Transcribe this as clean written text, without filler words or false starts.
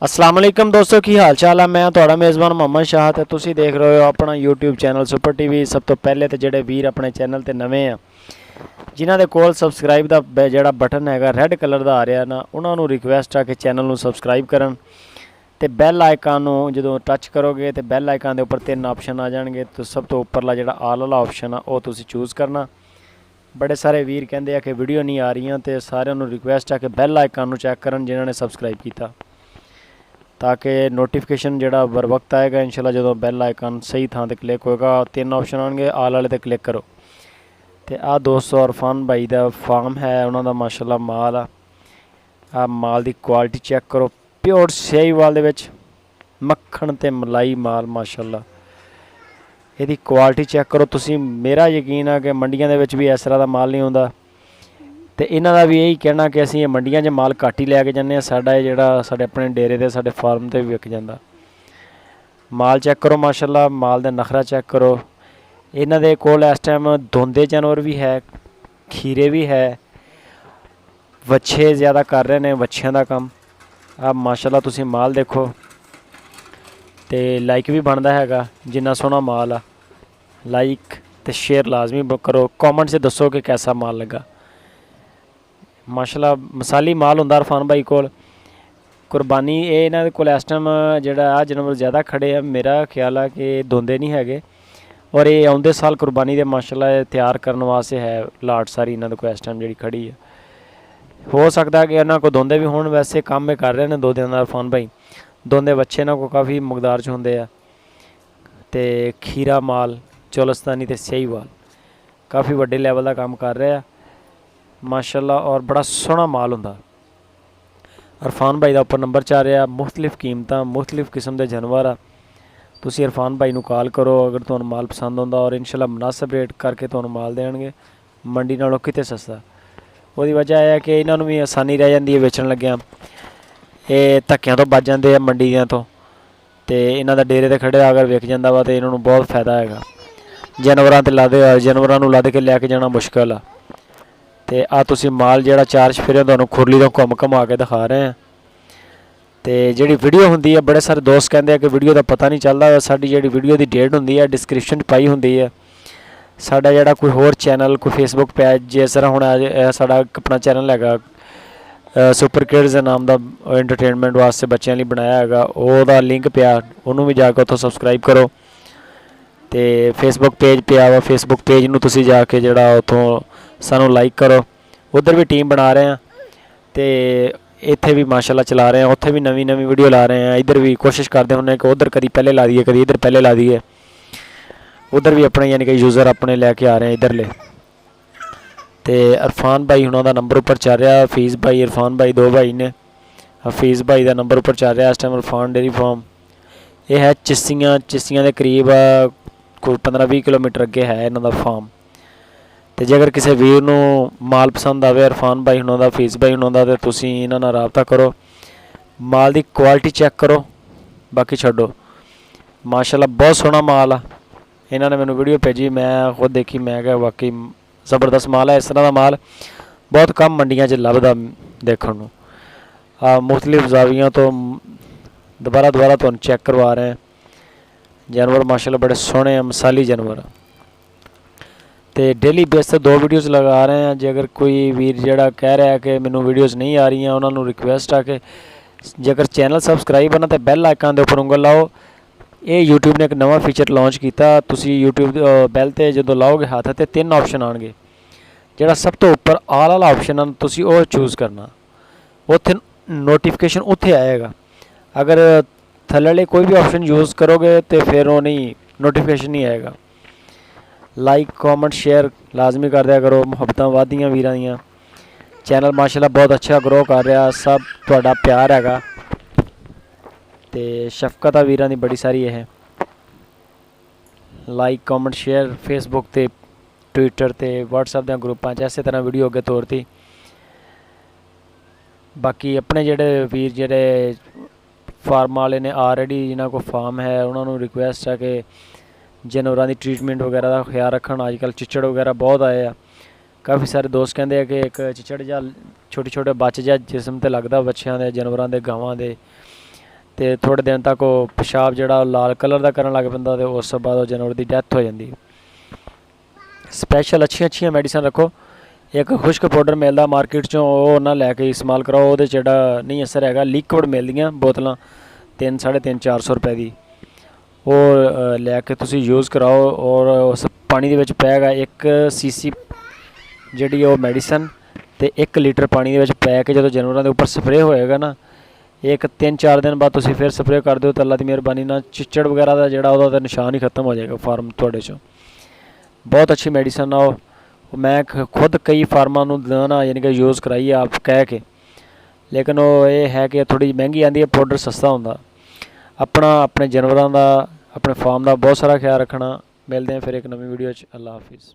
अस्सलाम वालेकुम दोस्तों की हाल चाल है। मैं थोड़ा मेज़बान मोहम्मद शाह ते तुसी देख रहे हो अपना यूट्यूब चैनल सुपर टीवी। सब तो पहले तो जेडे वीर अपने चैनल ते नवे आ जिन्हां दे कोल सबसक्राइब दा जेड़ा बटन हैगा रेड कलर दा आ रहा ना, उन्हां नूं रिक्वेस्ट आ कि चैनल नूं सबसक्राइब करन ते बैल आइकन नूं जदों टच करोगे तो बैल आइकन दे उपर 3 ऑप्शन आ जाणगे। तो सब तो उपरला जेड़ा आल वाला ऑप्शन आ वो तुसी चूज़ करना। बड़े सारे वीर कहंदे आ कि वीडियो नहीं आ रही, तो सारिआं नूं रिक्वेस्ट आ कि बैल आइकन नूं चैक करन जिन्हां ने सबसक्राइब किया, ताकि नोटिफिकेशन जोड़ा बर वक्त आएगा इंशाल्लाह। जो बैल आइकन सही थां ते क्लिक होएगा, 3 ऑप्शन आएंगे, आल वाले ते क्लिक करो। तो आ दोस्तों इरफान भाई का फार्म है, उन्होंने माशाल्लाह माल आ माल की क्वालिटी चेक करो। प्योर शाहीवाल दे विच मक्खन ते मलाई माल माशाल्लाह। यदी क्वालिटी चेक करो तुसी, मेरा यकीन है कि मंडियां दे विच भी इस तरह का माल नहीं आउंदा। तो इन्हां दा भी यही कहना कि असीं मंडियां 'च माल घट ही लैके जाने, साडा जिहड़ा साडे अपने डेरे ते साडे फार्म ते भी विक जांदा। माल चेक करो माशाल्लाह, माल दा नखरा चेक करो। इन्हां दे कोल इस टाइम दोंदे जानवर भी है, खीरे भी है, वच्छे ज़्यादा कर रहे हैं, वच्छियां दा कम। आ माशाल्लाह तुसी माल देखो तो लाइक भी बनता हैगा। जिन्ना सोहना माल आ, लाइक तो शेयर लाजमी करो, कॉमेंट से दसो कि कैसा माल लगा। माशाल्लाह मसाली माल हुंदा इरफान भाई कोल। कुरबानी ये इन्हां दे कोल इस टाइम जिहड़ा आ जानवर ज़्यादा खड़े आ, मेरा ख्याल है कि दोंदे नहीं हैगे। और ये आउंदे साल कुरबानी दे माशाल्लाह तैयार करने वास्ते है लाट सारी इन्हां दे कोल इस टाइम जिहड़ी खड़ी है। हो सकता है कि इन्हां को दोंदे भी होण, वैसे काम में कर रहे हैं 2 दिन का इरफान भाई। दोंदे बच्चे इन्हां को काफ़ी मकदार च होंदे आ। ते खीरा माल चोलस्तानी ते शाहीवाल काफ़ी वड्डे लैवल का काम कर रहे हैं माशाल्लाह। और बड़ा सोहना माल हुंदा। इरफान भाई का उपर नंबर चल रहा, मुख्तलिफ कीमतां मुख्तलिफ किस्म के जानवर आ। तुसी इरफान भाई नूं कॉल करो अगर तुहानूं माल पसंद आउंदा, और इंशाल्लाह मुनासिब रेट करके तुहानूं माल देणगे, मंडी नालों किते सस्ता। ਉਹਦੀ वजह है कि इन्हां नूं भी आसानी रह जाती है वेचण लग्गिआं। ये धक्किआं तो बच जाते हैं मंडियां तो, इन्हां दा डेरे ते खड़े अगर विक जांदा वा तो इन्हां नूं बहुत फायदा हैगा। जानवरां ते जानवरां नूं लद के लैके जाना मुश्किल आ। तो आ तुसी माल जिहड़ा 4 चफेरे तुहानूं खुरली तो घुमा के दिखा रहे हैं। तो जिहड़ी वीडियो हुंदी है, बड़े सारे दोस्त कहंदे आ कि वीडियो का पता नहीं चलता। साडी जिहड़ी वीडियो की डेट हुंदी है डिस्क्रिप्शन पाई हुंदी है। साडा जिहड़ा कोई होर चैनल, कोई फेसबुक पेज, जिस तरह हुण साडा अपना चैनल हैगा सुपर किड्स नाम का, एंटरटेनमेंट वास्ते बच्चों लिए बनाया हैगा, ओहदा लिंक पिया, उन्होंने भी जाके उत्थों सबसक्राइब करो। तो फेसबुक पेज पिया वा, फेसबुक पेज नूं तुसीं जाके जिहड़ा उत्थों सानूं लाइक करो। उधर भी टीम बना रहे हैं, तो इत्थे भी माशाल्लाह चला रहे हैं, उत्थे भी नवी नवी वीडियो ला रहे हैं। इधर भी कोशिश करते होंगे कि उधर कभी पहले ला दिए, कभी इधर पहले ला दिए। उधर भी अपने यानी कि यूज़र अपने लैके आ रहे हैं इधरले। तो इरफान भाई हुणां दा नंबर उपर चल रहा, हफीज़ भाई इरफान भाई 2 भाई ने। हफीज़ भाई का नंबर उपर चल रहा इस टाइम इरफान डेयरी फार्म। यह है चिस्तियां के करीब कोई 15-20 किलोमीटर अगे है इन्हां दा फार्म। तो जे अगर किसी वीर नूं माल पसंद आवे इरफान भाई हुणां दा, हफीज़ भाई हुणां दा, तो तुसीं इन्हां नाल राबता करो, माल की क्वालिटी चेक करो, बाकी छड्डो। माशाल्लाह बहुत सोहना माल आ। इन्हों ने मैंने वीडियो भेजी, मैं खुद देखी, मैं क्या वाकई ज़बरदस्त माल है। इस तरह का माल बहुत कम मंडियां 'च लभदा देखण नूं। मुख्तलिफ जावियां तो दोबारा तुहानूं चेक करवा रहे हैं। जानवर माशाल्लाह बड़े सोहने मिसाली जानवर। तो डेली बेस से 2 वीडियोज़ लगा रहे हैं। जे अगर कोई वीर जिहड़ा कह रहा है कि मैनूं वीडियोज़ नहीं आ रही, उन्होंने रिक्वेस्ट आ कि जेकर चैनल सबसक्राइब है ना तो बैल आइकन के उपर उंगल लाओ। ये यूट्यूब ने एक नवा फीचर लॉन्च किया। तुसी यूट्यूब बैल ते जो लाओगे हाथ ते 3 ऑप्शन आएंगे। जिहड़ा सब तो उपर आल वाला ऑप्शन है तुसी वो चूज़ करना, उत्थे नोटिफिकेशन उत्थे आएगा। अगर थल्ले वाले कोई भी ऑप्शन यूज़ करोगे तो फिर वो नहीं, नोटिफिकेशन नहीं आएगा। लाइक कॉमेंट शेयर लाजमी कर दिया करो, मुहब्बतां वधदियां वीरां दियां। चैनल माशाल्लाह बहुत अच्छा ग्रो कर रहा, सब तुहाडा प्यार हैगा ते शफकत आ वीरां दी बड़ी सारी है। लाइक कॉमेंट शेयर फेसबुक ते ट्विटर ते व्हाट्सएप दे ग्रुपां च इस तरह वीडियो अगे तोरती। बाकी अपने जेडे वीर जेडे फार्म वाले ने ऑलरेडी जिन्हां को फार्म है, उन्होंने रिक्वेस्ट है कि जानवरों की ट्रीटमेंट वगैरह का ख्याल रखन। अजकल चिचड़ वगैरह बहुत आए आ। काफ़ी सारे दोस्त कहते हैं कि एक चिचड़ जा छोटे छोटे बच्चे जा जिसम ते लगता बच्चों के, जानवरों के, गावां के, ਤੇ ਥੋੜੇ ਦਿਨ ਤੱਕ ਉਹ ਪਿਸ਼ਾਬ ਜਿਹੜਾ ਉਹ ਲਾਲ ਕਲਰ ਦਾ ਕਰਨ ਲੱਗ ਪੈਂਦਾ, ਤੇ ਉਸ ਤੋਂ ਬਾਅਦ ਉਹ ਜਾਨਵਰ ਦੀ ਡੈਥ ਹੋ ਜਾਂਦੀ। ਸਪੈਸ਼ਲ ਅੱਛੀਆਂ ਮੈਡੀਸਨ ਰੱਖੋ। ਇੱਕ ਖੁਸ਼ਕ ਪਾਊਡਰ ਮਿਲਦਾ ਮਾਰਕੀਟ 'ਚੋਂ, ਉਹ ਨਾ ਲੈ ਕੇ ਇਸਤੇਮਾਲ ਕਰਾਓ। ਉਹਦੇ 'ਚ ਜਿਹੜਾ ਨਹੀਂ ਅਸਰ ਹੈਗਾ। ਲਿਕੁਇਡ ਮਿਲਦੀਆਂ ਬੋਤਲਾਂ 300 ਸਾਢੇ 400 ਰੁਪਏ ਦੀ, ਉਹ ਲੈ ਕੇ ਤੁਸੀਂ ਯੂਜ਼ ਕਰਾਓ। ਔਰ ਉਸ ਪਾਣੀ ਦੇ ਵਿੱਚ ਪੈਗਾ 1 cc ਜਿਹੜੀ ਉਹ ਮੈਡੀਸਨ, ਅਤੇ 1 ਲੀਟਰ ਪਾਣੀ ਦੇ ਵਿੱਚ ਪੈ ਕੇ ਜਦੋਂ ਜਾਨਵਰਾਂ ਦੇ ਉੱਪਰ ਸਪਰੇਅ ਹੋਏਗਾ ਨਾ, ਇੱਕ 3-4 ਦਿਨ ਬਾਅਦ ਤੁਸੀਂ ਫਿਰ ਸਪਰੇਅ ਕਰ ਦਿਓ ਤਾਂ ਅੱਲਾ ਦੀ ਮਿਹਰਬਾਨੀ ਨਾਲ ਚਿੱਚੜ ਵਗੈਰਾ ਦਾ ਜਿਹੜਾ ਉਹਦਾ ਤਾਂ ਨਿਸ਼ਾਨ ਹੀ ਖਤਮ ਹੋ ਜਾਏਗਾ ਫਾਰਮ ਤੁਹਾਡੇ 'ਚੋਂ। ਬਹੁਤ ਅੱਛੀ ਮੈਡੀਸਨ ਆ ਉਹ। ਮੈਂ ਖੁਦ ਕਈ ਫਾਰਮਾਂ ਨੂੰ ਨਾ ਯਾਨੀ ਕਿ ਯੂਜ਼ ਕਰਾਈ ਆਪ ਕਹਿ ਕੇ, ਲੇਕਿਨ ਉਹ ਇਹ ਹੈ ਕਿ ਥੋੜ੍ਹੀ ਮਹਿੰਗੀ ਆਉਂਦੀ ਹੈ, ਪਾਊਡਰ ਸਸਤਾ ਹੁੰਦਾ। ਆਪਣੇ ਜਾਨਵਰਾਂ ਦਾ, ਆਪਣੇ ਫਾਰਮ ਦਾ ਬਹੁਤ ਸਾਰਾ ਖਿਆਲ ਰੱਖਣਾ। ਮਿਲਦੇ ਹਾਂ ਫਿਰ ਇੱਕ ਨਵੀਂ ਵੀਡੀਓ 'ਚ। ਅੱਲਾ ਹਾਫਿਜ਼।